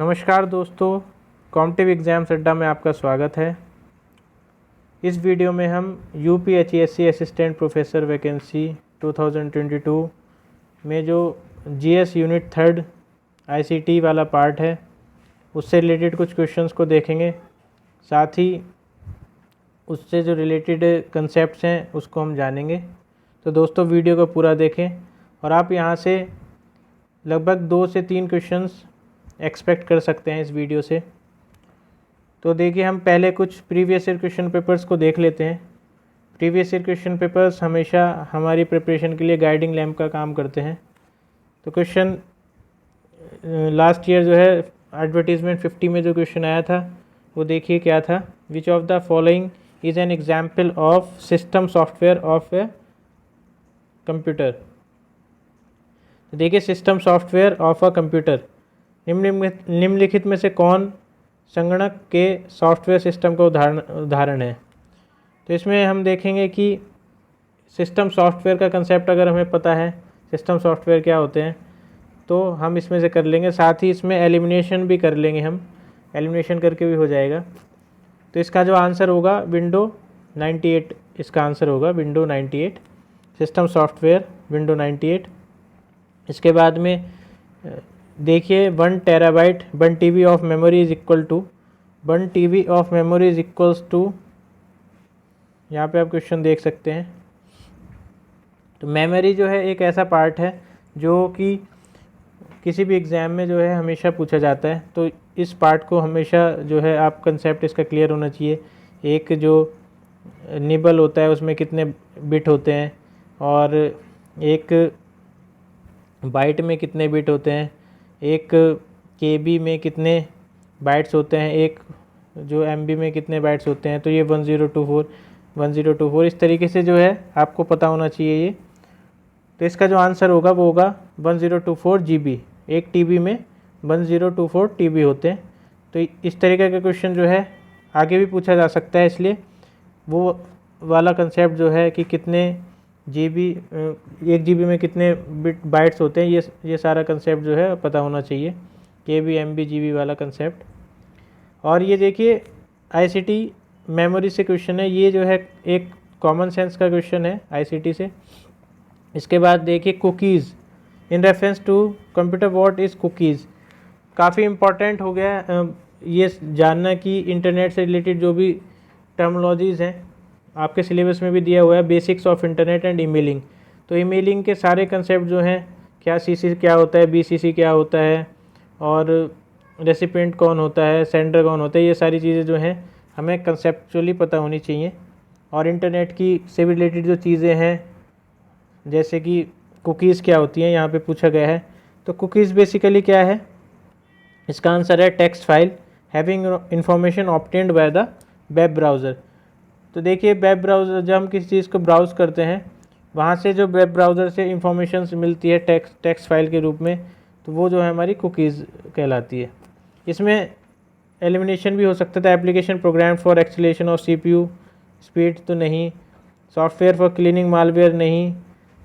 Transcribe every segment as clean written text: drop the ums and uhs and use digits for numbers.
नमस्कार दोस्तों, competitive exams अड्डा में आपका स्वागत है। इस वीडियो में हम यूपीएचईएससी असिस्टेंट प्रोफेसर वैकेंसी 2022 में जो जीएस यूनिट 3 आईसीटी वाला पार्ट है उससे रिलेटेड कुछ क्वेश्चंस को देखेंगे। साथ ही उससे जो रिलेटेड कंसेप्ट्स हैं उसको हम जानेंगे। तो दोस्तों वीडियो को पूरा देखें और आप यहाँ से लगभग 2 से 3 क्वेश्चंस एक्सपेक्ट कर सकते हैं इस वीडियो से। तो देखिए, हम पहले कुछ प्रीवियस ईयर क्वेश्चन पेपर्स को देख लेते हैं। प्रीवियस ईयर क्वेश्चन पेपर्स हमेशा हमारी प्रिपरेशन के लिए गाइडिंग लैंप का काम करते हैं। तो क्वेश्चन लास्ट ईयर जो है एडवर्टीजमेंट 50 में जो क्वेश्चन आया था वो देखिए क्या था। Which of the following is an example of system software of a computer. देखिए, system software of a computer, निम्नलिखित में से कौन संगणक के सॉफ्टवेयर सिस्टम का उदाहरण है। तो इसमें हम देखेंगे कि सिस्टम सॉफ्टवेयर का कंसेप्ट अगर हमें पता है सिस्टम सॉफ्टवेयर क्या होते हैं तो हम इसमें से कर लेंगे। साथ ही इसमें एलिमिनेशन भी कर लेंगे, हम एलिमिनेशन करके भी हो जाएगा। तो इसका जो आंसर होगा विंडो 98, इसका आंसर होगा विंडो 98, सिस्टम सॉफ्टवेयर विंडो 98। इसके बाद में देखिए 1 terabyte 1 TB of memory is equal to 1 TB of memory is equals to, यहाँ पे आप क्वेश्चन देख सकते हैं। तो मेमोरी जो है एक ऐसा पार्ट है जो कि किसी भी एग्ज़ाम में जो है हमेशा पूछा जाता है। तो इस पार्ट को हमेशा जो है आप कंसेप्ट इसका क्लियर होना चाहिए। एक जो निबल होता है उसमें कितने बिट होते हैं और एक बाइट में कितने बिट होते हैं, एक केबी में कितने बाइट्स होते हैं, एक जो एमबी में कितने बाइट्स होते हैं। तो ये 1024 इस तरीके से जो है आपको पता होना चाहिए ये। तो इसका जो आंसर होगा वो होगा 1024 GB। एक टीबी में 1024 TB होते हैं। तो इस तरीके का क्वेश्चन जो है आगे भी पूछा जा सकता है, इसलिए वो वाला कंसेप्ट जो है कि कितने GB, 1 GB में कितने बाइट्स होते हैं, ये सारा कंसेप्ट जो है पता होना चाहिए, KB MB GB वाला कंसेप्ट। और ये देखिए आईसीटी मेमोरी से क्वेश्चन है, ये जो है एक कॉमन सेंस का क्वेश्चन है आईसीटी से। इसके बाद देखिए cookies in reference to computer, what is cookies. काफ़ी इम्पॉर्टेंट हो गया ये जानना कि इंटरनेट से रिलेटेड जो भी टर्मिनोलॉजीज़ हैं आपके सिलेबस में भी दिया हुआ है, basics of internet and emailing. तो ईमेलिंग के सारे कंसेप्ट जो हैं, क्या सीसी क्या होता है, बीसीसी क्या होता है, और रेसिपिएंट कौन होता है, सेंडर कौन होता है, ये सारी चीज़ें जो हैं हमें कंसेप्चुअली पता होनी चाहिए। और इंटरनेट की से रिलेटेड जो चीज़ें हैं जैसे कि कुकीज़ क्या होती हैं यहाँ पे पूछा गया है। तो कुकीज़ बेसिकली क्या है, इसका आंसर है text file having information obtained by the web browser. तो देखिए वेब ब्राउज़र, जब हम किसी चीज़ को ब्राउज़ करते हैं वहाँ से जो वेब ब्राउज़र से इंफॉर्मेशन मिलती है टेक्स्ट फाइल के रूप में, तो वो जो है हमारी कुकीज़ कहलाती है। इसमें एलिमिनेशन भी हो सकता था। Application program for acceleration of CPU speed तो नहीं, सॉफ्टवेयर फॉर क्लीनिंग मालवेयर नहीं,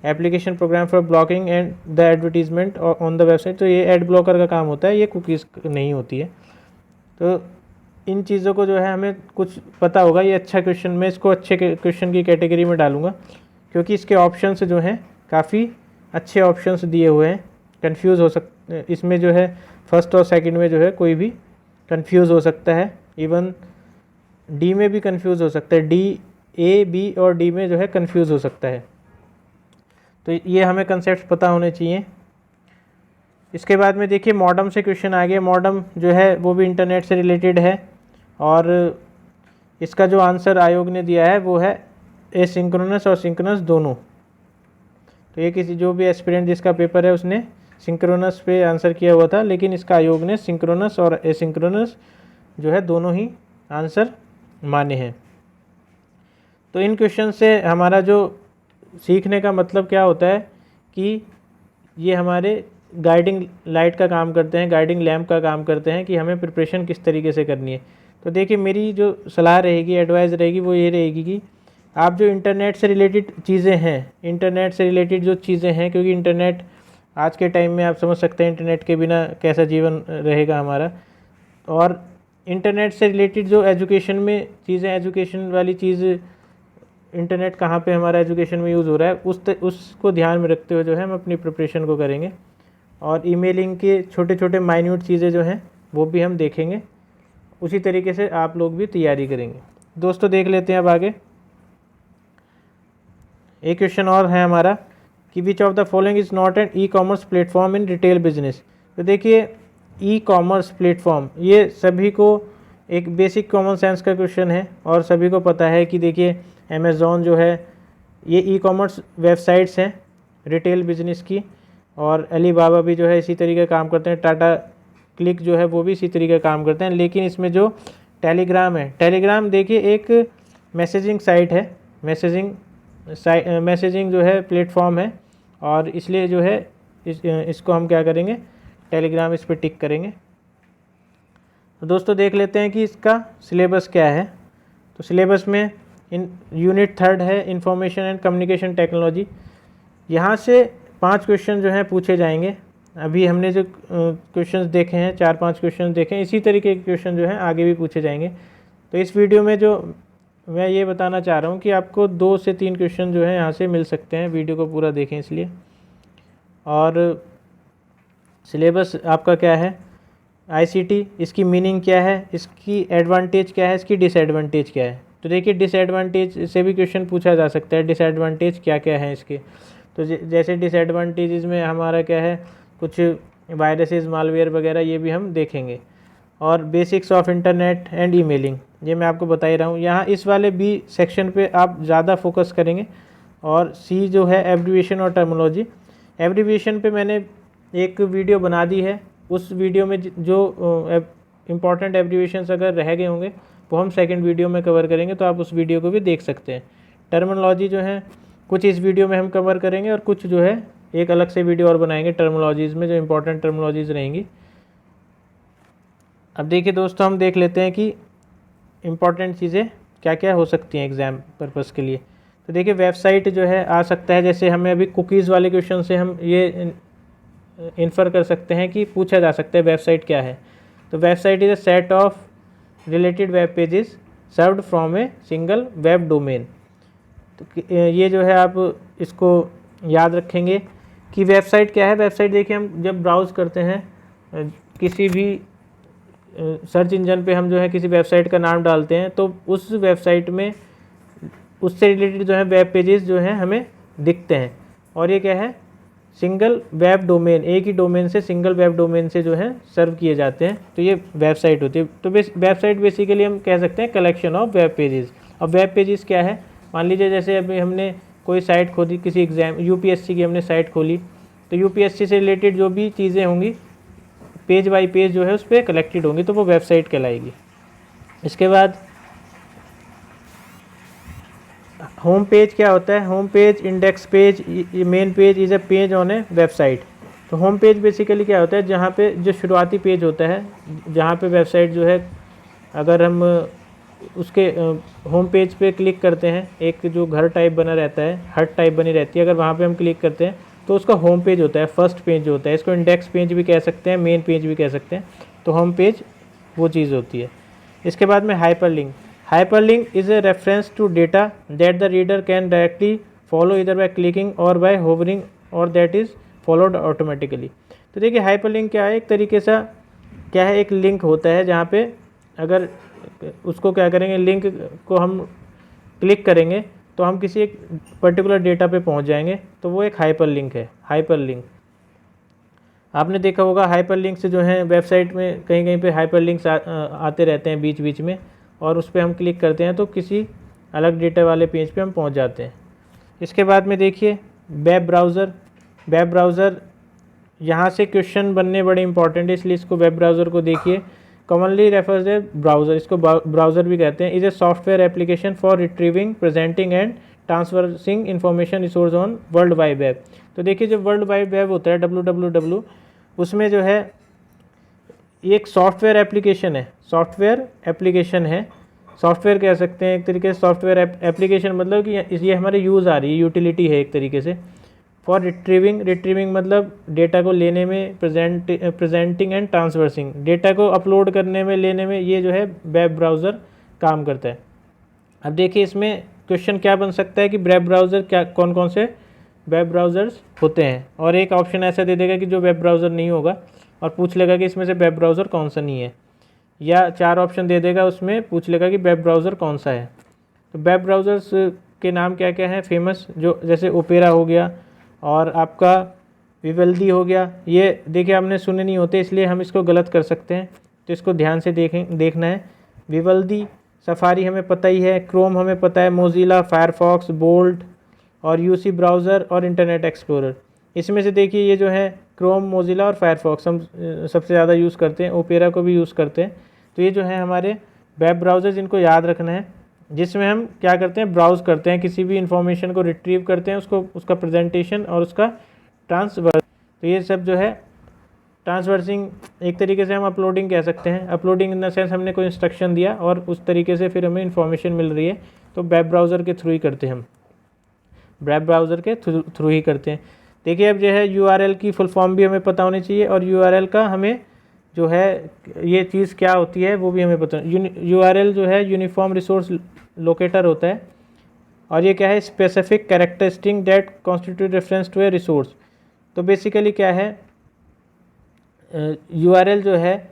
application program for blocking and the advertisement on the website, तो ये एड ब्लॉकर का काम होता है, ये कुकीज़ नहीं होती है। तो इन चीज़ों को जो है हमें कुछ पता होगा। ये अच्छा क्वेश्चन, मैं इसको अच्छे क्वेश्चन की कैटेगरी में डालूंगा क्योंकि इसके ऑप्शंस जो हैं काफ़ी अच्छे ऑप्शंस दिए हुए हैं। कंफ्यूज हो सकते इसमें जो है फर्स्ट और सेकंड में जो है कोई भी कंफ्यूज हो सकता है, इवन डी में भी कंफ्यूज हो सकता है, डी A B और D में जो है कंफ्यूज हो सकता है। तो ये हमें कंसेप्ट पता होने चाहिए। इसके बाद में देखिए मॉडम से क्वेश्चन आ गया। मॉडम जो है वो भी इंटरनेट से रिलेटेड है और इसका जो आंसर आयोग ने दिया है वो है एसिंक्रोनस और सिंक्रोनस दोनों। तो ये किसी जो भी एस्पिरेंट जिसका पेपर है उसने सिंक्रोनस पे आंसर किया हुआ था, लेकिन इसका आयोग ने सिंक्रोनस और एसिंक्रोनस जो है दोनों ही आंसर माने हैं। तो इन क्वेश्चन से हमारा जो सीखने का मतलब क्या होता है कि ये हमारे गाइडिंग लाइट का काम करते हैं, गाइडिंग लैम्प का काम करते हैं कि हमें प्रिपरेशन किस तरीके से करनी है। तो देखिए मेरी जो सलाह रहेगी, एडवाइस रहेगी, वो ये रहेगी कि आप जो इंटरनेट से रिलेटेड चीज़ें हैं, इंटरनेट से रिलेटेड जो चीज़ें हैं, क्योंकि इंटरनेट आज के टाइम में आप समझ सकते हैं इंटरनेट के बिना कैसा जीवन रहेगा हमारा। और इंटरनेट से रिलेटेड जो एजुकेशन में चीज़ें, एजुकेशन वाली चीज़, इंटरनेट कहाँ पे हमारा एजुकेशन में यूज़ हो रहा है उसको ध्यान में रखते हुए जो है हम अपनी प्रिपरेशन को करेंगे। और ईमेलिंग के छोटे छोटे माइन्यूट चीज़ें जो हैं वो भी हम देखेंगे, उसी तरीके से आप लोग भी तैयारी करेंगे। दोस्तों देख लेते हैं अब आगे। एक क्वेश्चन और है हमारा कि which of the following is not an e commerce platform in retail business. तो देखिए ई कॉमर्स प्लेटफॉर्म, ये सभी को एक बेसिक कॉमन सेंस का क्वेश्चन है और सभी को पता है कि देखिए अमेज़ॉन जो है ये ई कॉमर्स वेबसाइट्स हैं रिटेल बिजनेस की, और अलीबाबा भी जो है इसी तरीके काम करते हैं, टाटा क्लिक जो है वो भी इसी तरीके काम करते हैं। लेकिन इसमें जो टेलीग्राम है, टेलीग्राम देखिए एक मैसेजिंग साइट है, मैसेजिंग जो है प्लेटफॉर्म है, और इसलिए जो है इसको हम क्या करेंगे, टेलीग्राम इस पर टिक करेंगे। तो दोस्तों देख लेते हैं कि इसका सिलेबस क्या है। तो सिलेबस में यूनिट 3 है इंफॉर्मेशन एंड कम्युनिकेशन टेक्नोलॉजी। यहाँ से 5 क्वेश्चन जो हैं पूछे जाएंगे। अभी हमने जो क्वेश्चंस देखे हैं, 4-5 क्वेश्चन देखे हैं, इसी तरीके के क्वेश्चन जो हैं आगे भी पूछे जाएंगे। तो इस वीडियो में जो मैं ये बताना चाह रहा हूँ कि आपको 2 से 3 क्वेश्चन जो है यहाँ से मिल सकते हैं, वीडियो को पूरा देखें इसलिए। और सिलेबस आपका क्या है, आईसीटी, इसकी मीनिंग क्या है, इसकी एडवांटेज क्या है, इसकी डिसएडवांटेज क्या है। तो देखिए डिसएडवांटेज से भी क्वेश्चन पूछा जा सकता है, डिसएडवांटेज क्या क्या है इसके। तो जैसे डिसएडवांटेजेस में हमारा क्या है, कुछ वायरसेस, मालवेयर वगैरह, ये भी हम देखेंगे। और basics of internet and emailing, ये मैं आपको बता ही रहा हूँ। यहाँ इस वाले बी सेक्शन पे आप ज़्यादा फोकस करेंगे। और सी जो है एब्रीविएशन और टर्मिनोलॉजी, एब्रीविएशन पे मैंने एक वीडियो बना दी है, उस वीडियो में जो इम्पॉर्टेंट एब्रीविएशंस अगर रह गए होंगे वो हम सेकंड वीडियो में कवर करेंगे, तो आप उस वीडियो को भी देख सकते हैं। टर्मिनोलॉजी जो है कुछ इस वीडियो में हम कवर करेंगे, और कुछ जो है एक अलग से वीडियो और बनाएंगे टर्मिनोलॉजीज़ में, जो इम्पोर्टेंट टर्मिनोलॉजीज़ रहेंगी। अब देखिए दोस्तों, हम देख लेते हैं कि इम्पॉर्टेंट चीज़ें क्या क्या हो सकती हैं एग्ज़ाम पर्पज़ के लिए। तो देखिए वेबसाइट जो है आ सकता है, जैसे हमें अभी कुकीज़ वाले क्वेश्चन से हम ये इन्फर कर सकते हैं कि पूछा जा सकता है वेबसाइट क्या है। तो website is a set of related web pages served from a single web domain. तो ये जो है आप इसको याद रखेंगे कि वेबसाइट क्या है। वेबसाइट देखिए हम जब ब्राउज़ करते हैं किसी भी सर्च इंजन पे, हम जो है किसी वेबसाइट का नाम डालते हैं, तो उस वेबसाइट में उससे रिलेटेड जो है वेब पेजेस जो हैं हमें दिखते हैं। और ये क्या है, सिंगल वेब डोमेन, एक ही डोमेन से, सिंगल वेब डोमेन से जो है सर्व किए जाते हैं, तो ये वेबसाइट होती है। तो वेबसाइट बेसिकली हम कह सकते हैं कलेक्शन ऑफ वेब पेजेस। अब वेब पेजेस क्या है, मान लीजिए जैसे अभी हमने कोई साइट खोली, किसी एग्ज़ाम यूपीएससी की हमने साइट खोली, तो यूपीएससी से रिलेटेड जो भी चीज़ें होंगी पेज बाय पेज जो है उस पर कलेक्टेड होंगी, तो वो वेबसाइट कहलाएगी। इसके बाद होम पेज क्या होता है, home page, index page, main page is a page on A website. तो होम पेज बेसिकली क्या होता है, जहाँ पे जो शुरुआती पेज होता है, जहाँ पे वेबसाइट जो है, अगर हम उसके होम पेज पे क्लिक करते हैं, एक जो घर टाइप बना रहता है, हट टाइप बनी रहती है, अगर वहाँ पे हम क्लिक करते हैं तो उसका होम पेज होता है, फर्स्ट पेज जो होता है। इसको इंडेक्स पेज भी कह सकते हैं, मेन पेज भी कह सकते हैं। तो होम पेज वो चीज़ होती है। इसके बाद में hyperlink, hyperlink is a reference to data that the reader can directly follow either by clicking और बाय होवरिंग, और दैट इज़ फॉलोड ऑटोमेटिकली। तो देखिए हाइपरलिंक क्या है, एक तरीके से क्या है, एक लिंक होता है जहाँ पे अगर उसको क्या करेंगे, लिंक को हम क्लिक करेंगे तो हम किसी एक पर्टिकुलर डेटा पे पहुंच जाएंगे, तो वो एक हाइपर लिंक है। हाइपर लिंक आपने देखा होगा, हाइपर लिंक से जो है वेबसाइट में कहीं कहीं पे हाइपर लिंक्स आते रहते हैं बीच बीच में, और उस पर हम क्लिक करते हैं तो किसी अलग डेटा वाले पेज पे हम पहुंच जाते हैं। इसके बाद में देखिए वेब ब्राउज़र, वेब ब्राउज़र यहाँ से क्वेश्चन बनने बड़े इंपॉर्टेंट है, इसलिए इसको वेब ब्राउज़र को देखिए। कॉमनली रेफर्स ए ब्राउज़र, इसको ब्राउज़र भी कहते हैं। Is a software application for retrieving, presenting and transferring information resource on world wide web. तो देखिए जो वर्ल्ड वाइड वेब होता है www, उसमें जो है एक सॉफ्टवेयर एप्लीकेशन है, सॉफ्टवेयर एप्लीकेशन है, सॉफ्टवेयर कह सकते हैं एक तरीके से। सॉफ्टवेयर एप्लीकेशन मतलब कि ये हमारे यूज़ आ रही है, यूटिलिटी है एक तरीके से, फॉर रिट्रीविंग मतलब डेटा को लेने में, प्रेजेंटिंग एंड ट्रांसवर्सिंग, डेटा को अपलोड करने में, लेने में, ये जो है वेब ब्राउज़र काम करता है। अब देखिए इसमें क्वेश्चन क्या बन सकता है कि वेब ब्राउज़र क्या, कौन कौन से वेब ब्राउज़र्स होते हैं, और एक ऑप्शन ऐसा दे देगा कि जो वेब ब्राउज़र नहीं होगा, और पूछ लेगा कि इसमें से वेब ब्राउज़र कौन सा नहीं है, या 4 ऑप्शन दे देगा, उसमें पूछ लेगा कि वेब ब्राउज़र कौन सा है। तो वेब ब्राउज़र्स के नाम क्या क्या हैं फेमस, जो जैसे ओपेरा हो गया और आपका विवेल्दी हो गया। ये देखिए आपने सुने नहीं होते इसलिए हम इसको गलत कर सकते हैं, तो इसको ध्यान से देखना है। विवेल्दी, सफारी हमें पता ही है, क्रोम हमें पता है, मोजिला, फायरफॉक्स, बोल्ट और यूसी ब्राउज़र और इंटरनेट एक्सप्लोरर। इसमें से देखिए ये जो है क्रोम, मोजिला और फायरफॉक्स हम सबसे ज़्यादा यूज़ करते हैं, ओपेरा को भी यूज़ करते हैं। तो ये जो है हमारे वेब ब्राउज़र जिनको याद रखना है, जिसमें हम क्या करते हैं, ब्राउज़ करते हैं, किसी भी इंफॉर्मेशन को रिट्रीव करते हैं, उसका प्रेजेंटेशन और उसका ट्रांसफर। तो ये सब जो है ट्रांसवर्सिंग, एक तरीके से हम अपलोडिंग कह सकते हैं। अपलोडिंग इन द सेंस हमने कोई इंस्ट्रक्शन दिया और उस तरीके से फिर हमें इंफॉर्मेशन मिल रही है, तो वेब ब्राउज़र के थ्रू ही करते हैं हम, वेब ब्राउज़र के थ्रू ही करते हैं। देखिए अब जो है यूआरएल की फुल फॉर्म भी हमें पता होनी चाहिए, और यूआरएल का हमें जो है ये चीज़ क्या होती है वो भी हमें पता। यूआरएल जो है यूनिफॉर्म रिसोर्स लोकेटर होता है, और ये क्या है, specific characteristic that constitute reference to a resource. तो बेसिकली क्या है, यूआरएल जो है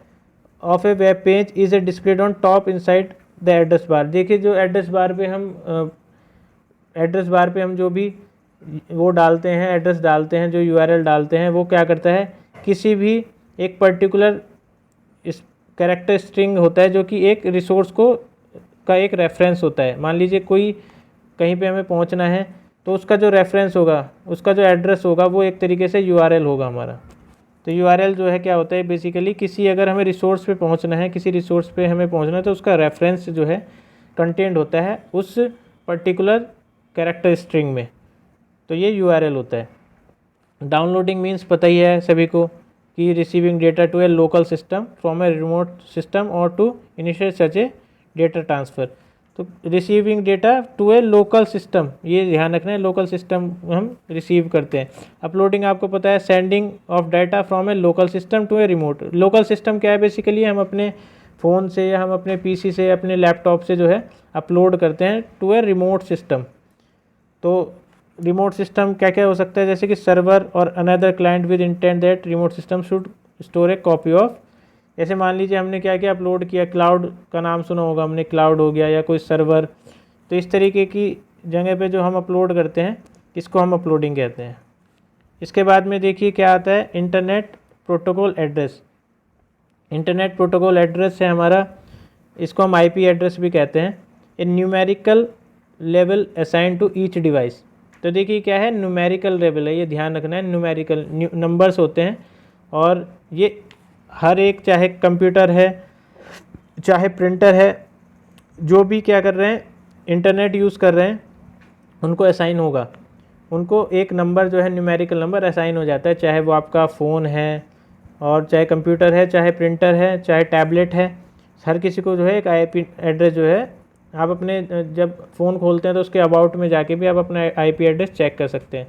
of a web page is a displayed on top inside the address bar. देखिए जो एड्रेस बार पे हम जो भी वो डालते हैं, एड्रेस डालते हैं, जो यूआरएल डालते हैं, वो क्या करता है, किसी भी एक पर्टिकुलर इस कैरेक्टर स्ट्रिंग होता है जो कि एक रिसोर्स को का एक रेफरेंस होता है। मान लीजिए कोई कहीं पे हमें पहुंचना है, तो उसका जो रेफरेंस होगा, उसका जो एड्रेस होगा, वो एक तरीके से यूआरएल होगा हमारा। तो यूआरएल जो है क्या होता है, बेसिकली किसी अगर हमें रिसोर्स पे पहुंचना है, किसी रिसोर्स पे हमें पहुंचना है, तो उसका रेफरेंस जो है कंटेंट होता है उस पर्टिकुलर कैरेक्टर स्ट्रिंग में, तो ये यूआरएल होता है। डाउनलोडिंग मीन्स पता ही है सभी को कि receiving data to a local system from a remote system और to initiate such a data transfer. तो receiving data to a local system, ये ध्यान रखना है, लोकल सिस्टम हम रिसीव करते हैं। अपलोडिंग आपको पता है, sending of data from a local system to a remote. Local system क्या है, बेसिकली हम अपने फ़ोन से या हम अपने पीसी से, अपने लैपटॉप से जो है अपलोड करते हैं टू ए रिमोट सिस्टम। तो रिमोट सिस्टम क्या क्या हो सकता है, जैसे कि सर्वर और another client with intent that remote system should store A copy of. जैसे मान लीजिए हमने क्या क्या अपलोड किया, क्लाउड का नाम सुना होगा हमने, क्लाउड हो गया या कोई सर्वर। तो इस तरीके की जगह पे जो हम अपलोड करते हैं, इसको हम अपलोडिंग कहते हैं। इसके बाद में देखिए क्या आता है, internet protocol address. Internet protocol address है हमारा, इसको हम आईपी एड्रेस भी कहते हैं। A numerical level assign to each device. तो देखिए क्या है, न्यूमेरिकल लेवल है, ये ध्यान रखना है, न्यूमेरिकल नंबर्स होते हैं, और ये हर एक, चाहे कंप्यूटर है चाहे प्रिंटर है, जो भी क्या कर रहे हैं, इंटरनेट यूज़ कर रहे हैं, उनको असाइन होगा, उनको एक नंबर जो है न्यूमेरिकल नंबर असाइन हो जाता है, चाहे वो आपका फ़ोन है और चाहे कंप्यूटर है, चाहे प्रिंटर है, चाहे टैबलेट है, हर किसी को जो है एक आईपी एड्रेस जो है, आप अपने जब फ़ोन खोलते हैं तो उसके अबाउट में जाके भी आप अपना आईपी एड्रेस चेक कर सकते हैं।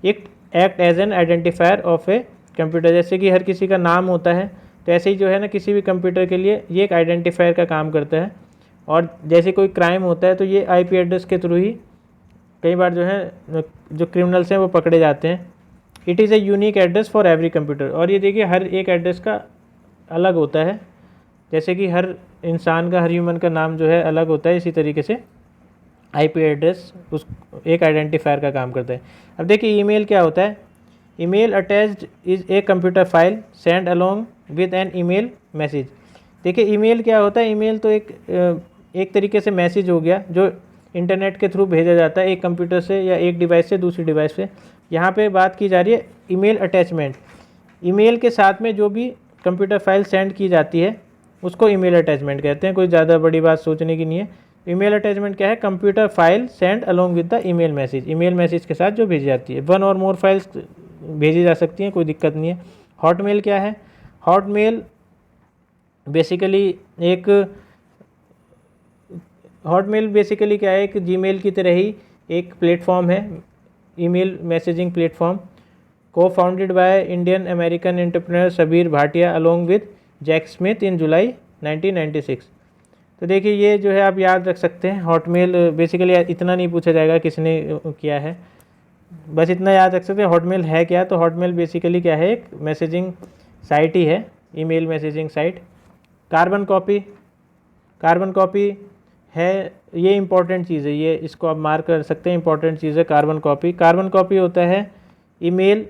एक act as an identifier of a computer, जैसे कि हर किसी का नाम होता है, तो ऐसे ही जो है ना किसी भी कंप्यूटर के लिए ये एक आइडेंटिफायर का काम करता है। और जैसे कोई क्राइम होता है तो ये आईपी एड्रेस के थ्रू ही कई बार जो है जो क्रिमिनल्स हैं वो पकड़े जाते हैं। It is a unique address for every computer, और ये देखिए हर एक एड्रेस का अलग होता है, जैसे कि हर इंसान का, हर ह्यूमन का नाम जो है अलग होता है, इसी तरीके से आईपी एड्रेस उस एक आइडेंटिफायर का काम करता है। अब देखिए ईमेल क्या होता है, email attached is a computer file send along with an email message. देखिए ईमेल क्या होता है, ईमेल तो एक तरीके से मैसेज हो गया जो इंटरनेट के थ्रू भेजा जाता है एक कंप्यूटर से या एक डिवाइस से दूसरी डिवाइस पे। यहाँ पे बात की जा रही है ईमेल अटैचमेंट। ईमेल के साथ में जो भी कंप्यूटर फाइल सेंड की जाती है उसको ईमेल अटैचमेंट कहते हैं, कोई ज़्यादा बड़ी बात सोचने की नहीं है। ईमेल अटैचमेंट क्या है, computer file send along with the email message, email message के साथ जो भेजी जाती है। वन और मोर फाइल्स भेजी जा सकती हैं, कोई दिक्कत नहीं है। हॉटमेल क्या है, हॉटमेल बेसिकली क्या है, एक जीमेल की तरह ही एक प्लेटफॉर्म है ईमेल मैसेजिंग प्लेटफॉर्म को founded by Indian American entrepreneur Sabeer Bhatia along with Jack Smith in July 1996। तो देखिए ये जो है आप याद रख सकते हैं। हॉटमेल बेसिकली इतना नहीं पूछा जाएगा किसने किया है, बस इतना याद रख सकते हैं हॉटमेल है क्या। तो हॉटमेल बेसिकली क्या है, एक मैसेजिंग साइट ही है, email messaging site. Carbon copy है, ये इंपॉर्टेंट चीज़ है, ये इसको आप मार्क कर सकते हैं, इंपॉर्टेंट चीज़ है कार्बन कॉपी होता है email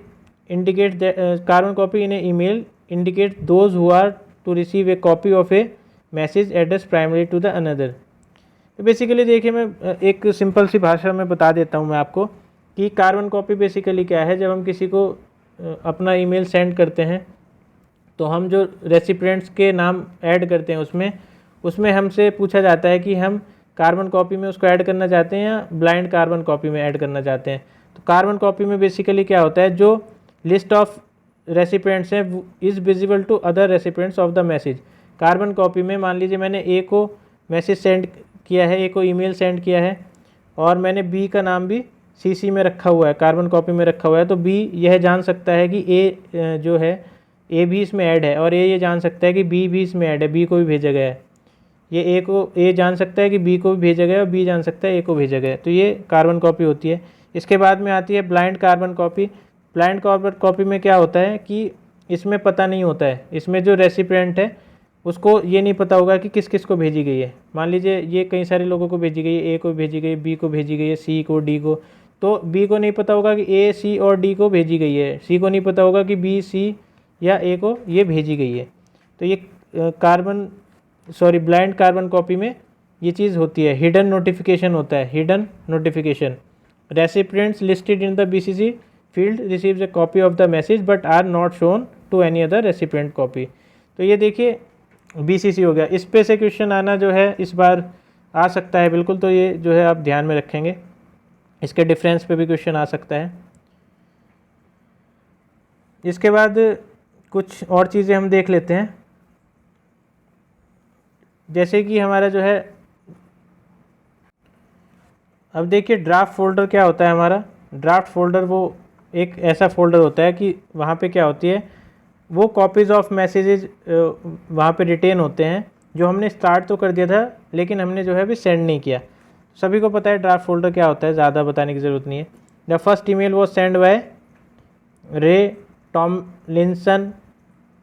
indicate carbon copy in a email indicate those who are to receive a copy of a message address primary to the another. तो बेसिकली देखिए मैं एक सिंपल सी भाषा में बता देता हूँ मैं आपको कि कार्बन कॉपी बेसिकली क्या है। जब हम किसी को अपना ईमेल सेंड करते हैं तो हम जो रेसिपिएंट्स के नाम ऐड करते हैं उसमें हमसे पूछा जाता है कि हम कार्बन कॉपी में उसको ऐड करना चाहते हैं या ब्लाइंड कार्बन कॉपी में ऐड करना चाहते हैं। तो कार्बन कॉपी में बेसिकली क्या होता है, जो लिस्ट ऑफ रेसिपिएंट्स हैं is visible to other recipients of the message. Carbon copy में मान लीजिए मैंने ए को मैसेज सेंड किया है, ए को ईमेल सेंड किया है और मैंने बी का नाम भी सीसी में रखा हुआ है, कार्बन कॉपी में रखा हुआ है। तो बी यह जान सकता है कि ए जो है ए भी इसमें ऐड है और ये जान सकता है कि बी भी इसमें ऐड है, बी को भी भेजा गया है। ये ए जान सकता है कि बी को भी भेजा गया है और बी जान सकता है ए को भेजा गया है। तो ये कार्बन कॉपी होती है। इसके बाद में आती है blind carbon copy. Blind carbon copy में क्या होता है कि इसमें पता नहीं होता है, इसमें जो रेसिपिएंट है उसको ये नहीं पता होगा कि किस किस को भेजी गई है। मान लीजिए ये कई सारे लोगों को भेजी गई है, ए को भेजी गई है, बी को भेजी गई है, सी को, डी को। तो बी को नहीं पता होगा कि ए, सी और डी को भेजी गई है, सी को नहीं पता होगा कि बी, सी या ए को ये भेजी गई है। तो ये ब्लाइंड कार्बन कॉपी में ये चीज़ होती है। हिडन नोटिफिकेशन होता है, hidden notification. Recipients listed in the BCC field receives a copy of the message but are not shown to any other recipient copy. तो ये देखिए बीसीसी हो गया। इस पे से क्वेश्चन आना जो है इस बार आ सकता है बिल्कुल, तो ये जो है आप ध्यान में रखेंगे। इसके डिफरेंस पे भी क्वेश्चन आ सकता है। इसके बाद कुछ और चीज़ें हम देख लेते हैं, जैसे कि हमारा जो है अब देखिए ड्राफ्ट फोल्डर क्या होता है। हमारा ड्राफ्ट फोल्डर वो एक ऐसा फोल्डर होता है कि वहाँ पे क्या होती है, वो कॉपीज़ ऑफ मैसेजेस वहाँ पे रिटेन होते हैं जो हमने स्टार्ट तो कर दिया था लेकिन हमने जो है अभी सेंड नहीं किया। सभी को पता है ड्राफ्ट फोल्डर क्या होता है, ज़्यादा बताने की ज़रूरत नहीं है। The first email was send by Ray Tomlinson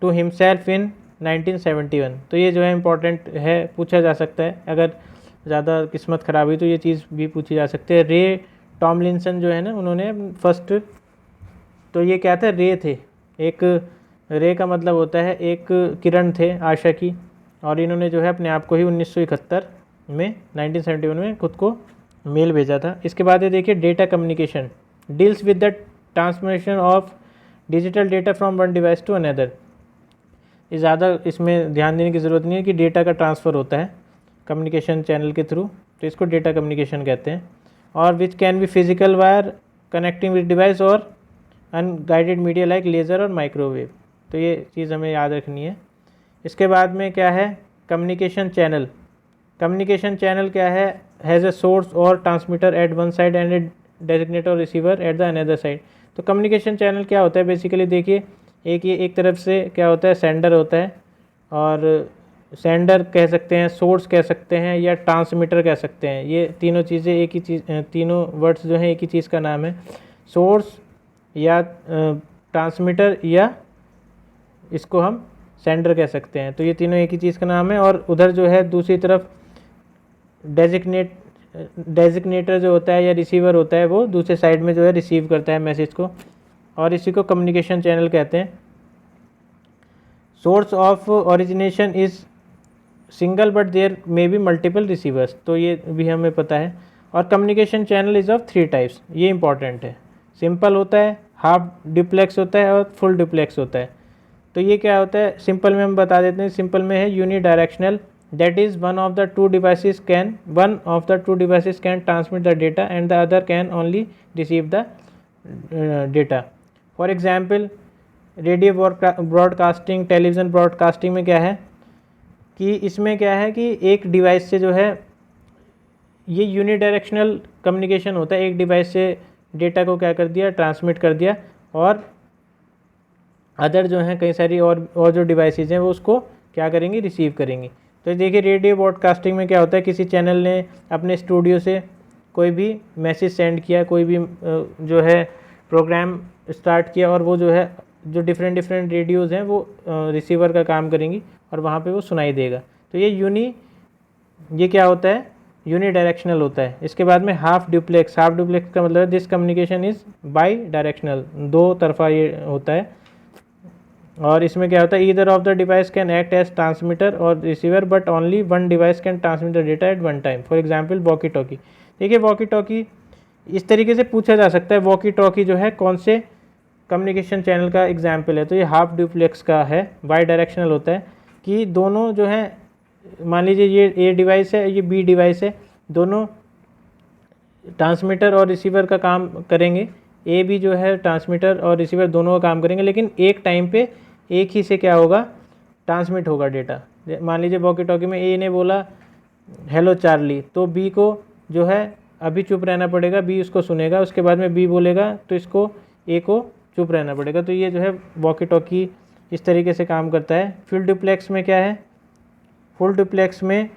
to himself in 1971। तो ये जो है इम्पोर्टेंट है, पूछा जा सकता है। अगर ज़्यादा किस्मत ख़राब हुई तो ये चीज़ भी पूछी जा सकती है। रे टॉमलिंसन जो है ना, उन्होंने फर्स्ट, तो ये क्या था, रे थे। एक रे का मतलब होता है एक किरण थे आशा की, और इन्होंने जो है अपने आप को ही 1971 में 1971 में खुद को मेल भेजा था। इसके बाद ये देखिए data communication deals with the transmission of digital data from one device to another. ये ज़्यादा इसमें ध्यान देने की ज़रूरत नहीं है कि डेटा का ट्रांसफ़र होता है कम्युनिकेशन चैनल के थ्रू, तो इसको डेटा कम्युनिकेशन कहते हैं। और which can be physical wire connecting with device और अनगाइडेड मीडिया लाइक लेज़र और माइक्रोवेव। तो ये चीज़ हमें याद रखनी है। इसके बाद में क्या है, कम्युनिकेशन चैनल। कम्युनिकेशन चैनल क्या है, हैज़ ए सोर्स और transmitter at one side and a designator receiver at the another side. तो कम्युनिकेशन चैनल क्या होता है, बेसिकली देखिए एक तरफ से क्या होता है, सेंडर होता है, और सेंडर कह सकते हैं, सोर्स कह सकते हैं, या ट्रांसमीटर कह सकते हैं। ये तीनों चीज़ें एक ही चीज़, तीनों वर्ड्स जो हैं एक ही चीज़ का नाम है। सोर्स या ट्रांसमीटर या इसको हम सेंडर कह सकते हैं। तो ये तीनों एक ही चीज़ का नाम है। और उधर जो है दूसरी तरफ डेजिग्नेटर जो होता है या रिसीवर होता है, वो दूसरे साइड में जो है रिसीव करता है मैसेज को, और इसी को कम्युनिकेशन चैनल कहते हैं। Source of origination is single but there may be multiple receivers. तो ये भी हमें पता है। और communication channel is of 3 types, ये इंपॉर्टेंट है। सिंपल होता है, हाफ डुप्लेक्स होता है और फुल डुप्लेक्स होता है। तो ये क्या होता है, सिंपल में हम बता देते हैं। सिंपल में है unidirectional, that is one of the two devices can transmit the data and the other can only receive the data. For example radio broadcasting, television broadcasting में क्या है कि इसमें क्या है कि एक डिवाइस से जो है ये यूनिडायरेक्शनल कम्युनिकेशन होता है। एक डिवाइस से डेटा को क्या कर दिया, ट्रांसमिट कर दिया, और अदर जो हैं कई सारी और जो डिवाइसेज हैं वो उसको क्या करेंगी, रिसीव करेंगी। तो देखिए रेडियो ब्रॉडकास्टिंग में क्या होता है, किसी चैनल ने अपने स्टूडियो से कोई भी मैसेज सेंड किया, कोई भी जो है प्रोग्राम स्टार्ट किया, और वो जो है जो डिफरेंट रेडियोज़ हैं वो रिसीवर का काम करेंगी और वहाँ पे वो सुनाई देगा। तो ये क्या होता है, यूनी डायरेक्शनल होता है। इसके बाद में हाफ ड्यूप्लेक्स का मतलब है this communication is by directional, दो तरफा ये होता है। और इसमें क्या होता है, either of the device can act as transmitter और receiver but only one device can transmit the data at one time. For example walkie talkie. देखिए वॉकी टॉकी इस तरीके से पूछा जा सकता है, वॉकी टॉकी जो है कौन से कम्युनिकेशन चैनल का एग्जाम्पल है। तो ये हाफ ड्यूप्लेक्स का है, बाई डायरेक्शनल होता है कि दोनों जो है, मान लीजिए ये ए डिवाइस है, ये बी डिवाइस है, दोनों ट्रांसमीटर और रिसीवर का काम करेंगे। ए भी जो है ट्रांसमीटर और रिसीवर दोनों का काम करेंगे, लेकिन एक टाइम पे एक ही से क्या होगा, ट्रांसमिट होगा डेटा। मान लीजिए वॉकी टॉकी में ए ने बोला हेलो चार्ली, तो बी को जो है अभी चुप रहना पड़ेगा, बी उसको सुनेगा, उसके बाद में बी बोलेगा तो इसको ए को चुप रहना पड़ेगा। तो ये जो है वॉकी टॉकी इस तरीके से काम करता है। फुल डुप्लेक्स में क्या है, फुल डुप्लेक्स में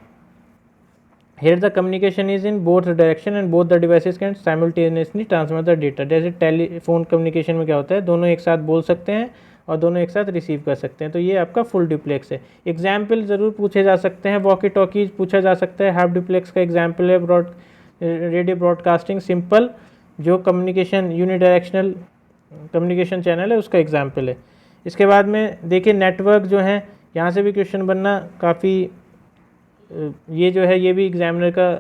here the communication is in both direction and both the devices can simultaneously transmit the data। जैसे टेलीफोन कम्युनिकेशन में क्या होता है, दोनों एक साथ बोल सकते हैं और दोनों एक साथ रिसीव कर सकते हैं। तो ये आपका फुल डुप्लेक्स है। एग्जाम्पल ज़रूर पूछे जा सकते हैं, वॉकी टॉकी पूछा जा सकता है, हाफ डुप्लेक्स का एग्जाम्पल है रेडियो ब्रॉडकास्टिंग सिंपल, जो कम्युनिकेशन यूनिडायरेक्शनल कम्युनिकेशन चैनल है उसका एग्जाम्पल है। इसके बाद में देखिए नेटवर्क जो है, यहाँ से भी क्वेश्चन बनना काफ़ी, ये जो है ये भी एग्जामिनर का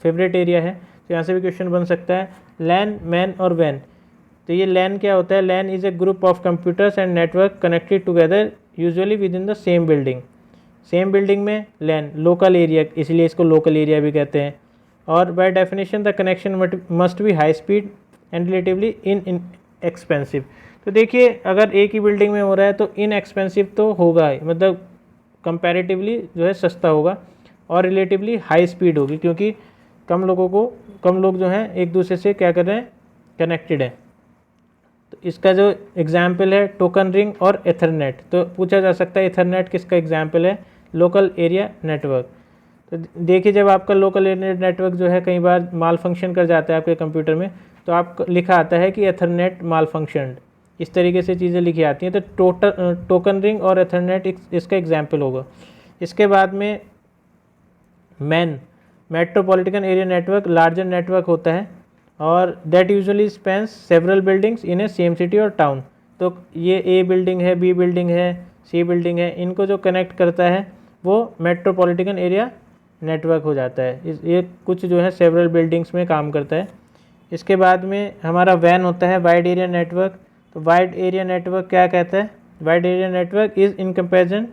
फेवरेट एरिया है, तो यहाँ से भी क्वेश्चन बन सकता है। लैन, मैन और वैन। तो ये लैन क्या होता है, LAN is a group of computers and network connected together usually within the same building. Same building में लैन, लोकल एरिया, इसलिए इसको लोकल एरिया भी कहते हैं। और by definition the connection must be high speed and relatively in expensive. तो देखिए अगर एक ही बिल्डिंग में हो रहा है तो इन एक्सपेंसिव तो होगा ही, मतलब कंपैरेटिवली जो है सस्ता होगा, और रिलेटिवली हाई स्पीड होगी, क्योंकि कम लोग जो हैं एक दूसरे से क्या कर रहे हैं, कनेक्टेड है। तो इसका जो एग्जाम्पल है टोकन रिंग और एथरनेट। तो पूछा जा सकता है एथरनेट किसका एग्जाम्पल है, लोकल एरिया नेटवर्क। तो देखिए जब आपका लोकल एरिया नेटवर्क जो है कई बार माल फंक्शन कर जाता है आपके कंप्यूटर में, तो आप लिखा आता है कि एथरनेट माल फंक्शनड, इस तरीके से चीज़ें लिखी आती हैं। तो टोकन रिंग और एथरनेट इसका एग्जाम्पल होगा। इसके बाद में man, metropolitan area network larger network होता है, और that usually Spence several buildings in A same city और टाउन। तो ये ए बिल्डिंग है, बी बिल्डिंग है, सी बिल्डिंग है, इनको जो कनेक्ट करता है वो मेट्रोपॉलिटन एरिया नेटवर्क हो जाता है। ये कुछ जो है सेवरल बिल्डिंग्स में काम करता है। इसके बाद में हमारा वैन होता है, वाइड एरिया नेटवर्क। तो वाइड एरिया नेटवर्क क्या कहता है, wide area network is in comparison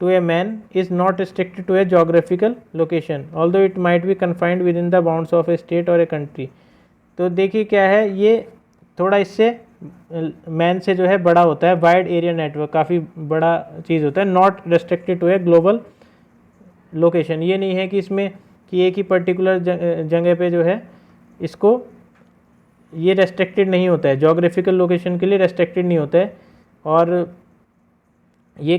to a man is not restricted to a geographical location although it might be confined within the bounds of a state or a country। तो देखिए क्या है, ये थोड़ा इससे मैन से जो है बड़ा होता है। वाइड एरिया नेटवर्क काफ़ी बड़ा चीज़ होता है, not restricted to a global location. ये नहीं है कि इसमें कि एक ही पर्टिकुलर जगह पे जो है इसको ये रेस्ट्रिक्टेड नहीं होता है, जोग्राफिकल लोकेशन के लिए रेस्ट्रिक्टेड नहीं होता है। और ये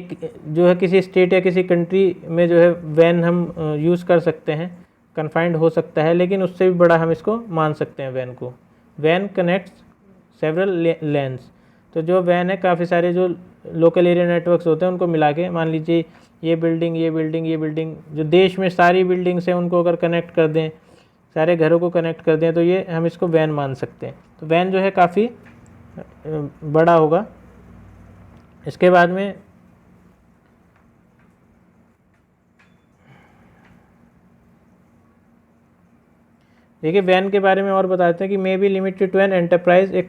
जो है किसी स्टेट या किसी कंट्री में जो है वैन हम यूज़ कर सकते हैं, कन्फाइंड हो सकता है, लेकिन उससे भी बड़ा हम इसको मान सकते हैं वैन को। Van connects several lands. तो जो वैन है काफ़ी सारे जो लोकल एरिया नेटवर्क्स होते हैं उनको मिला के, मान लीजिए ये बिल्डिंग जो देश में सारी बिल्डिंग्स हैं उनको अगर कनेक्ट कर दें, सारे घरों को कनेक्ट कर दें, तो ये हम इसको वैन मान सकते हैं। तो वैन जो है काफ़ी बड़ा होगा। इसके बाद में देखिए वैन के बारे में और बताते हैं कि may be limited to an enterprise, a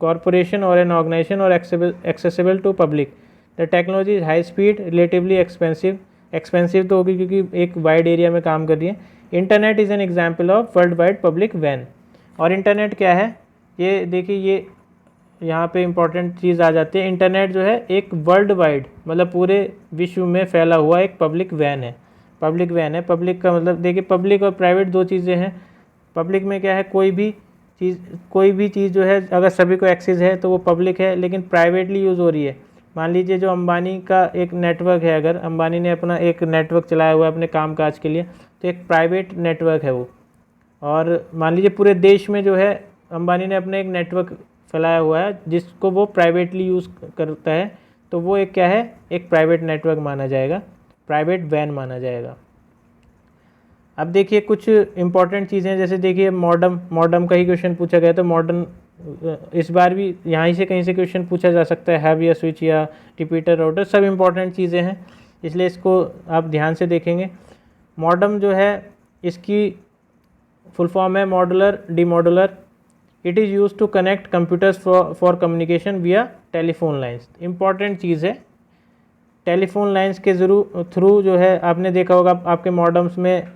corporation और एन ऑर्गेनाइजेशन और accessible to public. The technology is high speed, relatively expensive तो होगी क्योंकि एक वाइड एरिया में काम कर रही है। Internet is an example of world wide public वैन। और इंटरनेट क्या है, ये देखिए ये यहाँ पे इम्पॉर्टेंट चीज़ आ जाती है। इंटरनेट जो है एक वर्ल्ड वाइड मतलब पूरे विश्व में फैला हुआ एक पब्लिक वैन है। पब्लिक का मतलब देखिए पब्लिक और प्राइवेट दो चीज़ें हैं। पब्लिक में क्या है, कोई भी चीज़, कोई भी चीज़ जो है अगर सभी को एक्सेस है तो वो पब्लिक है, लेकिन प्राइवेटली यूज़ हो रही है। मान लीजिए जो अंबानी का एक नेटवर्क है, अगर अंबानी ने अपना एक नेटवर्क चलाया हुआ है अपने कामकाज के लिए, तो एक प्राइवेट नेटवर्क है वो। और मान लीजिए पूरे देश में जो है अंबानी ने अपने एक नेटवर्क फैलाया हुआ है जिसको वो प्राइवेटली यूज़ करता है, तो वो एक क्या है, एक प्राइवेट नेटवर्क माना जाएगा, प्राइवेट वैन माना जाएगा। अब देखिए कुछ इंपॉर्टेंट चीज़ें, जैसे देखिए मॉडम का ही क्वेश्चन पूछा गया, तो मॉडर्न इस बार भी यहाँ से कहीं से क्वेश्चन पूछा जा सकता है, हब या स्विच या रिपीटर राउटर, सब इंपॉर्टेंट चीज़ें हैं, इसलिए इसको आप ध्यान से देखेंगे। मॉडम जो है इसकी फुल फॉर्म है modulator demodulator. It is use to connect computers for communication via telephone lines. Important चीज़ है, टेलीफोन लाइन्स के थ्रू जो है आपने देखा होगा आपके मॉडम्स में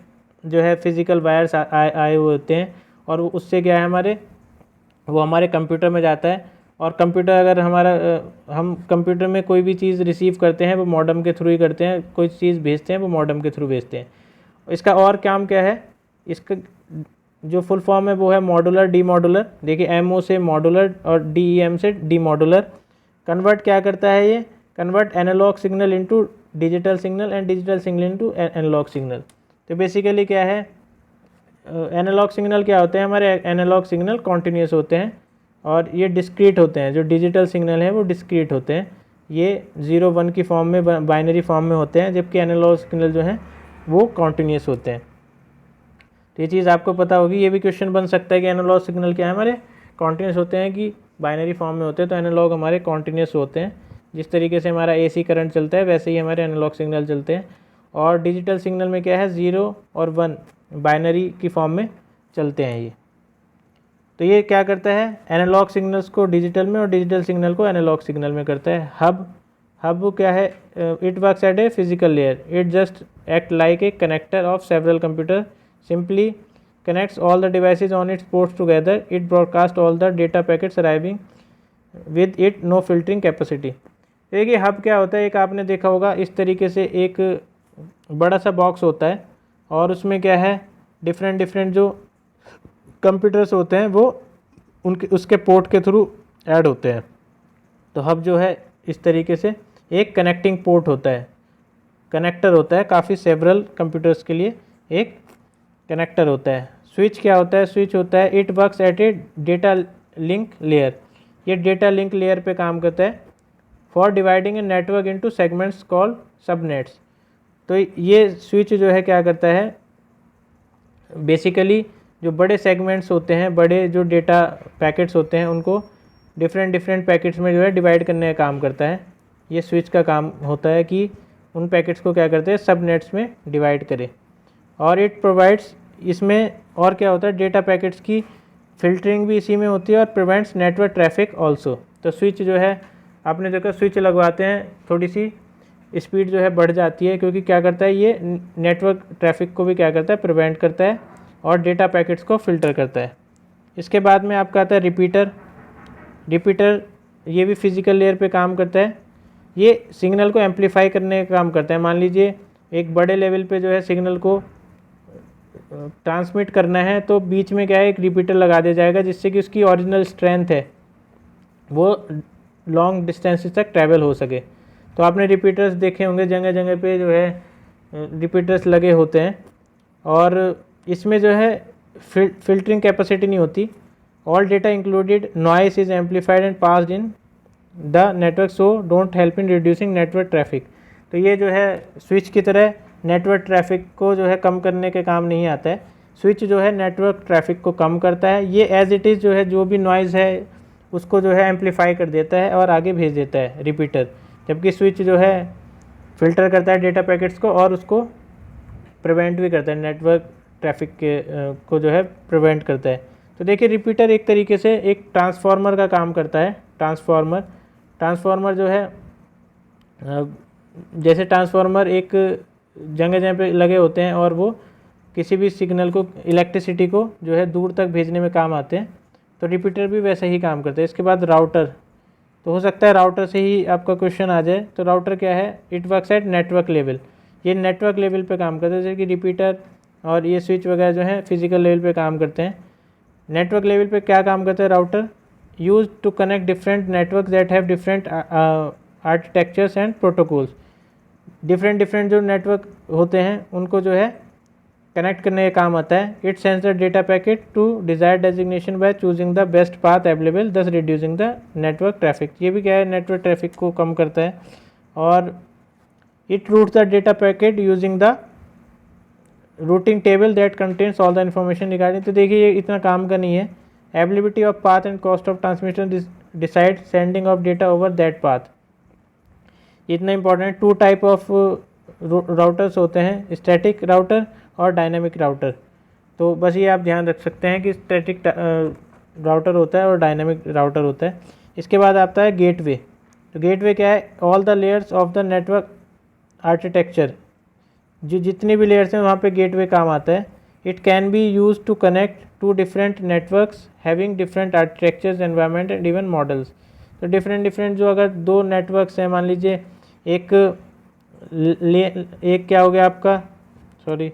जो है फिज़िकल वायर्स आए हुए होते हैं, और उससे क्या है वो हमारे कंप्यूटर में जाता है। और कंप्यूटर अगर हम कंप्यूटर में कोई भी चीज़ रिसीव करते हैं वो मॉडम के थ्रू ही करते हैं, कोई चीज़ भेजते हैं वो मॉडम के थ्रू भेजते हैं। इसका और काम क्या है, इसका जो फुल फॉर्म है वो है मॉडुलर डीमॉडुलर। देखिए एमओ से मॉडुलर और डीईएम से डीमॉडुलर। कन्वर्ट क्या करता है, ये convert analog signal into digital signal and digital signal into analog signal. तो बेसिकली क्या है, एनालॉग सिग्नल क्या होते हैं, हमारे एनालॉग सिग्नल कॉन्टीन्यूस होते हैं और ये डिस्क्रीट होते हैं। जो डिजिटल सिग्नल हैं वो डिस्क्रीट होते हैं, ये 0 1 की फॉर्म में, बाइनरी फॉर्म में होते हैं, जबकि एनालॉग सिग्नल जो हैं वो कॉन्टीन्यूस होते हैं। तो ये चीज़ आपको पता होगी। ये भी क्वेश्चन बन सकता है कि एनालॉग सिग्नल क्या है, हमारे कॉन्टीन्यूस होते हैं कि बाइनरी फॉर्म में होते हैं। तो एनालॉग हमारे कॉन्टीन्यूस होते हैं, जिस तरीके से हमारा एसी करंट चलता है वैसे ही हमारे एनालॉग सिग्नल चलते हैं। और डिजिटल सिग्नल में क्या है, 0 और 1 बाइनरी की फॉर्म में चलते हैं ये। तो ये क्या करता है, एनालॉग सिग्नल्स को डिजिटल में और डिजिटल सिग्नल को एनालॉग सिग्नल में करता है। हब क्या है, it works at a physical layer, it just act like a connector of several computer, simply connects all the devices on its ports together, it broadcasts all the data packets arriving with it, no filtering capacity। देखिए hub क्या होता है, एक आपने देखा होगा इस तरीके से एक बड़ा सा बॉक्स होता है और उसमें क्या है, डिफरेंट जो कंप्यूटर्स होते हैं वो उसके पोर्ट के थ्रू ऐड होते हैं। तो हब जो है इस तरीके से एक कनेक्टिंग पोर्ट होता है, कनेक्टर होता है, काफ़ी सेवरल कंप्यूटर्स के लिए एक कनेक्टर होता है। स्विच क्या होता है, स्विच होता है it works at A data link layer, ये डेटा लिंक लेयर पे काम करता है। For dividing a network into segments called subnets. तो ये स्विच जो है क्या करता है, बेसिकली जो बड़े सेगमेंट्स होते हैं, बड़े जो डेटा पैकेट्स होते हैं उनको डिफरेंट पैकेट्स में जो है डिवाइड करने का काम करता है। ये स्विच का काम होता है कि उन पैकेट्स को क्या करते हैं, सबनेट्स में डिवाइड करे। और इट प्रोवाइड्स, इसमें और क्या होता है, डेटा पैकेट्स की फिल्टरिंग भी इसी में होती है और प्रिवेंट्स नेटवर्क ट्रैफिक ऑल्सो। तो स्विच जो है आपने देखा, स्विच लगवाते हैं थोड़ी सी स्पीड जो है बढ़ जाती है, क्योंकि क्या करता है ये नेटवर्क ट्रैफिक को भी क्या करता है, प्रिवेंट करता है और डेटा पैकेट्स को फिल्टर करता है। इसके बाद में आपका आता है रिपीटर, ये भी फिजिकल लेयर पे काम करता है। ये सिग्नल को एम्पलीफाई करने का काम करता है। मान लीजिए एक बड़े लेवल पे जो है सिग्नल को ट्रांसमिट करना है, तो बीच में क्या है, एक रिपीटर लगा दिया जाएगा जिससे कि उसकी ओरिजिनल स्ट्रेंथ है वो लॉन्ग डिस्टेंसेस तक ट्रैवल हो सके। तो आपने रिपीटर्स देखे होंगे, जगह जगह पे जो है रिपीटर्स लगे होते हैं, और इसमें जो है फिल्टरिंग कैपेसिटी नहीं होती। All data included noise is amplified and passed in the network, so don't help in reducing network traffic. तो ये जो है स्विच की तरह नेटवर्क ट्रैफिक को जो है कम करने के काम नहीं आता है। स्विच जो है नेटवर्क ट्रैफिक को कम करता है, ये एज इट इज़ जो है जो भी नॉइज़ है उसको जो है एम्पलीफाई कर देता है और आगे भेज देता है रिपीटर, जबकि स्विच जो है फ़िल्टर करता है डेटा पैकेट्स को और उसको प्रिवेंट भी करता है, नेटवर्क ट्रैफिक के को जो है प्रिवेंट करता है। तो देखिए रिपीटर एक तरीके से एक ट्रांसफार्मर का काम करता है। ट्रांसफार्मर जो है, जैसे ट्रांसफार्मर एक जगह पे लगे होते हैं और वो किसी भी सिग्नल को, इलेक्ट्रिसिटी को जो है दूर तक भेजने में काम आते हैं, तो रिपीटर भी वैसे ही काम करते हैं। इसके बाद राउटर, तो हो सकता है राउटर से ही आपका क्वेश्चन आ जाए। तो राउटर क्या है, it works at network level, ये नेटवर्क लेवल पे काम करते हैं, जैसे कि रिपीटर और ये स्विच वगैरह जो है फिजिकल लेवल पे काम करते हैं। नेटवर्क लेवल पे क्या काम करता है router? Use to connect different network that have different architectures and protocols. Different जो नेटवर्क होते हैं उनको जो है कनेक्ट करने का काम आता है। It sends the data packet to desired designation by choosing the best path available, thus reducing the network traffic. ये भी क्या है, नेटवर्क ट्रैफिक को कम करता है। और it routes the data packet using the routing table that contains all the information regarding. तो देखिए ये इतना काम का नहीं है। Availability of path and cost of transmission decide sending of data over that path. इतना important. Two type of routers होते हैं, स्टैटिक राउटर और डायनामिक राउटर। तो बस ये आप ध्यान रख सकते हैं कि स्टैटिक राउटर होता है और डायनामिक राउटर होता है। इसके बाद आता है गेटवे। तो गेटवे क्या है? All the layers of the network architecture, जो जितनी भी लेयर्स हैं वहाँ पे गेटवे काम आता है। It can be use to connect to different networks having different architectures, environment and even models. तो डिफरेंट जो अगर दो नेटवर्क्स हैं, मान लीजिए एक क्या हो गया आपका, सॉरी,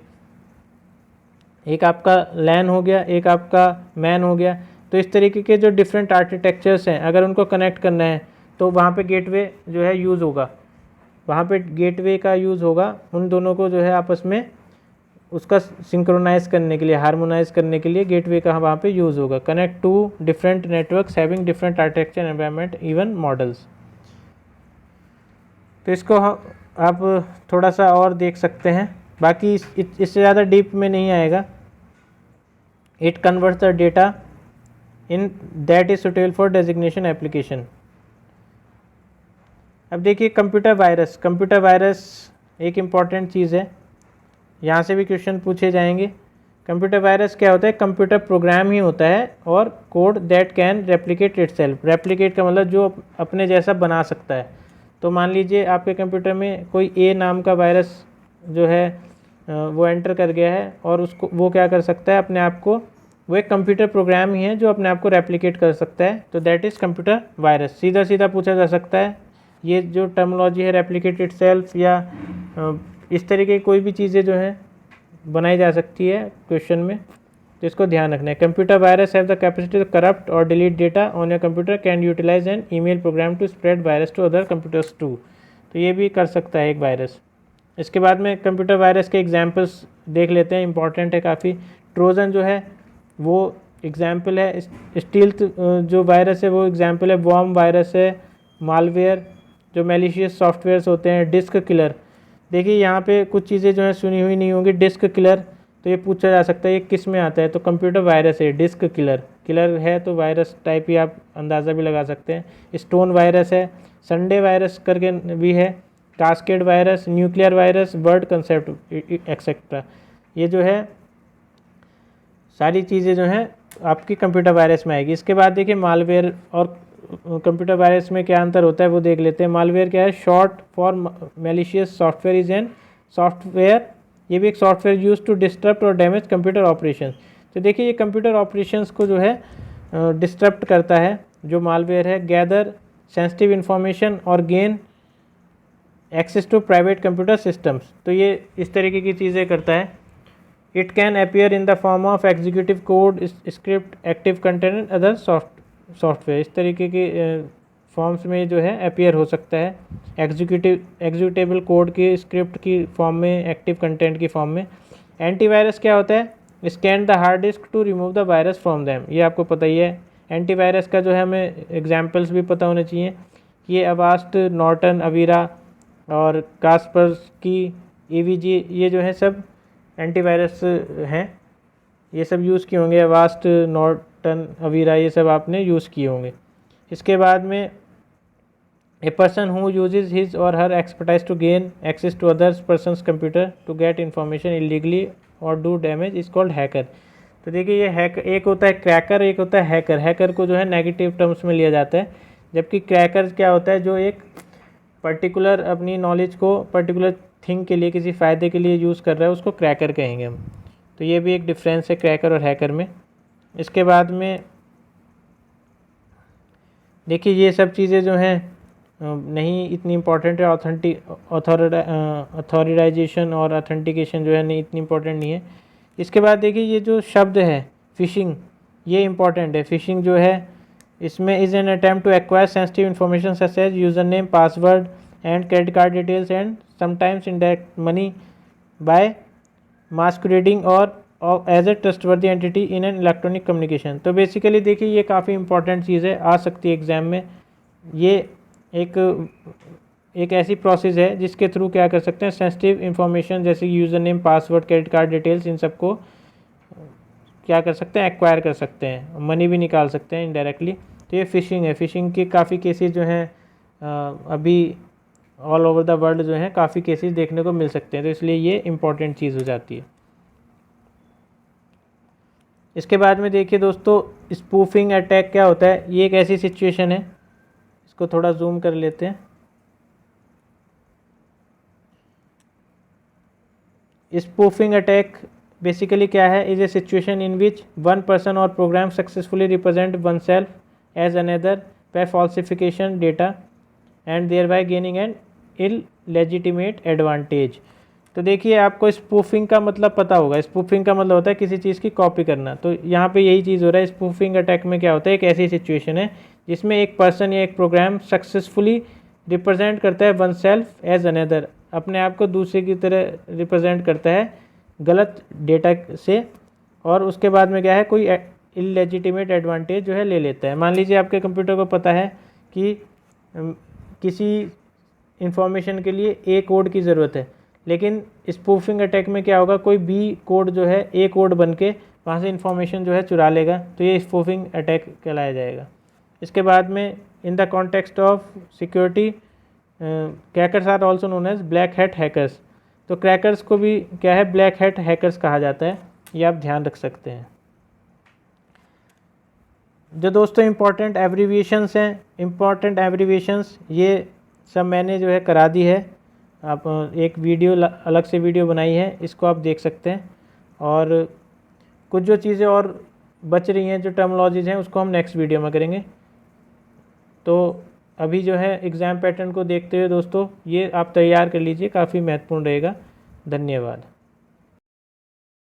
एक आपका लैन हो गया, एक आपका मैन हो गया। तो इस तरीके के जो डिफरेंट आर्किटेक्चर्स हैं, अगर उनको कनेक्ट करना है तो वहाँ पे गेटवे जो है यूज़ होगा, वहाँ पे गेटवे का यूज़ होगा उन दोनों को जो है आपस में उसका सिंक्रोनाइज करने के लिए, हार्मोनाइज करने के लिए गेटवे का वहाँ पे यूज़ होगा। Connect to different networks having different architecture, environment, even models. तो इसको आप थोड़ा सा और देख सकते हैं, बाकी इससे ज़्यादा डीप में नहीं आएगा। It converts the data in that is suitable for designation application. अब देखिए कंप्यूटर वायरस। कंप्यूटर वायरस एक इम्पॉर्टेंट चीज़ है, यहाँ से भी क्वेश्चन पूछे जाएंगे। कंप्यूटर वायरस क्या होता है? कंप्यूटर प्रोग्राम ही होता है और code that can replicate itself. Replicate का मतलब जो अपने जैसा बना सकता है। तो मान लीजिए आपके कंप्यूटर में कोई ए नाम का वायरस जो है वो एंटर कर गया है और उसको वो क्या कर सकता है, अपने आप को, वो एक कंप्यूटर प्रोग्राम ही है जो अपने आप को रेप्लिकेट कर सकता है। तो दैट इज़ कंप्यूटर वायरस। सीधा पूछा जा सकता है। ये जो टर्मिनोलॉजी है रेप्लिकेट इटसेल्फ या इस तरीके की कोई भी चीज़ें जो हैं बनाई जा सकती है क्वेश्चन में, तो इसको ध्यान रखना है। Computer virus have the capacity to corrupt or delete data on your computer, can utilize an email program to spread virus to other computers too. तो ये भी कर सकता है एक वायरस। इसके बाद में कंप्यूटर वायरस के एग्जाम्पल्स देख लेते हैं, इंपॉर्टेंट है काफ़ी। ट्रोजन जो है वो एग्जाम्पल है। स्टील्थ जो वायरस है वो एग्जाम्पल है। वॉर्म वायरस है। मालवेयर जो मैलिशियस सॉफ्टवेयर्स होते हैं। Disk killer. देखिए यहाँ पे कुछ चीज़ें जो है सुनी हुई नहीं होंगी। डिस्क किलर, तो ये पूछा जा सकता है ये किस में आता है? तो कंप्यूटर वायरस है। डिस्क किलर है तो वायरस टाइप ही आप अंदाज़ा भी लगा सकते हैं। स्टोन वायरस है। संडे वायरस करके भी है। Cascade virus, nuclear virus, word concept etcetera. ये जो है सारी चीज़ें जो हैं आपकी कंप्यूटर वायरस में आएगी। इसके बाद देखिए मालवेयर और कंप्यूटर वायरस में क्या अंतर होता है वो देख लेते हैं। मालवेयर क्या है? Short for malicious software is an software, ये भी एक सॉफ्टवेयर यूज टू डिस्टर्ब और डैमेज कंप्यूटर ऑपरेशन। तो देखिए ये कंप्यूटर ऑपरेशंस को जो है डिस्टर्ब करता है जो मालवेयर है। गैदर सेंसिटिव इन्फॉर्मेशन और gain access to private computer systems. तो ये इस तरीके की चीज़ें करता है। It can appear in the form of executive code, script, active content, other software. इस तरीके के फॉर्म्स में जो है अपीयर हो सकता है। एग्जीक्यूटेबल कोड की, स्क्रिप्ट की फॉर्म में, एक्टिव कंटेंट की फॉर्म में। एंटीवायरस क्या होता है? Scan the hard disk to remove the virus from them. ये आपको पता ही है। एंटीवायरस का जो है हमें एग्जाम्पल्स भी पता होने चाहिए। ये अवास्ट, नॉर्टन, अवीरा और कास्परस्की, EVG, ये जो है सब एंटीवायरस हैं। ये सब यूज़ किए होंगे। अवास्ट, नॉर्टन, अवीरा, ये सब आपने यूज़ किए होंगे। इसके बाद में a person who uses his or her expertise to gain access to others persons computer to get information illegally or do damage is called hacker. तो देखिए ये हैकर, एक होता है क्रैकर, एक होता है हैकर। हैकर को जो है नेगेटिव टर्म्स में लिया जाता है, जबकि क्रैकर क्या होता है? जो एक पर्टिकुलर अपनी नॉलेज को पर्टिकुलर थिंग के लिए, किसी फ़ायदे के लिए यूज़ कर रहा है, उसको क्रैकर कहेंगे हम। तो ये भी एक डिफरेंस है क्रैकर और हैकर में। इसके बाद में देखिए ये सब चीज़ें जो हैं नहीं इतनी इम्पोर्टेंट है। ऑथोराइजेशन और ऑथेंटिकेशन जो है नहीं इतनी इम्पोर्टेंट नहीं है। इसके बाद देखिए ये जो शब्द है फिशिंग, ये इम्पॉर्टेंट है। फिशिंग जो है इसमें is an attempt to acquire sensitive information such as user name, password and credit card details and sometimes indirect money by masquerading or as a trustworthy entity in an electronic communication. तो basically देखिए ये काफ़ी important चीज़ है, आ सकती है exam में। ये एक ऐसी प्रोसेस है जिसके थ्रू क्या कर सकते हैं, सेंसिटिव इन्फॉर्मेशन जैसे user name, password, credit card details, इन सबको क्या कर सकते हैं, एक्वायर कर सकते हैं, मनी भी निकाल सकते हैं इनडायरेक्टली। तो ये फ़िशिंग है। फ़िशिंग के काफ़ी केसेस जो हैं अभी ऑल ओवर द वर्ल्ड जो हैं काफ़ी केसेस देखने को मिल सकते हैं, तो इसलिए ये इम्पॉर्टेंट चीज़ हो जाती है। इसके बाद में देखिए दोस्तों, स्पूफिंग अटैक क्या होता है। ये एक ऐसी सिचुएशन है, इसको थोड़ा जूम कर लेते हैं। स्पूफिंग अटैक बेसिकली क्या है, is a situation in which one person or program successfully represent one self as another by falsification data and thereby gaining an illegitimate advantage. तो देखिए आपको स्पूफिंग का मतलब पता होगा। स्पूफिंग का मतलब होता है किसी चीज़ की कॉपी करना। तो यहाँ पे यही चीज़ हो रहा है। स्पूफिंग अटैक में क्या होता है, एक ऐसी सिचुएशन है जिसमें एक पर्सन या एक प्रोग्राम सक्सेसफुली रिप्रेजेंट करता है वन सेल्फ एज अनदर, अपने आप को दूसरे की तरह रिप्रेजेंट करता है गलत डेटा से, और उसके बाद में क्या है, कोई इललेजिटिमेट एडवांटेज जो है ले लेता है। मान लीजिए आपके कंप्यूटर को पता है कि किसी इंफॉर्मेशन के लिए ए कोड की ज़रूरत है, लेकिन स्पूफिंग अटैक में क्या होगा, कोई बी कोड जो है ए कोड बन के वहाँ से इंफॉर्मेशन जो है चुरा लेगा, तो ये स्पूफिंग अटैक कहलाया जाएगा। इसके बाद में in the context of security crackers are also known as black hat hackers. तो क्रैकर्स को भी क्या है, ब्लैक हैट हैकर्स कहा जाता है, ये आप ध्यान रख सकते हैं। जो दोस्तों इम्पॉर्टेंट एब्रीविएशंस हैं, इम्पॉर्टेंट एब्रीविएशंस ये सब मैंने जो है करा दी है। आप एक वीडियो अलग से वीडियो बनाई है, इसको आप देख सकते हैं। और कुछ जो चीज़ें और बच रही हैं, जो टर्मिनोलॉजीज़ हैं, उसको हम नेक्स्ट वीडियो में करेंगे। तो अभी जो है एग्ज़ाम पैटर्न को देखते हुए दोस्तों ये आप तैयार कर लीजिए, काफ़ी महत्वपूर्ण रहेगा। धन्यवाद।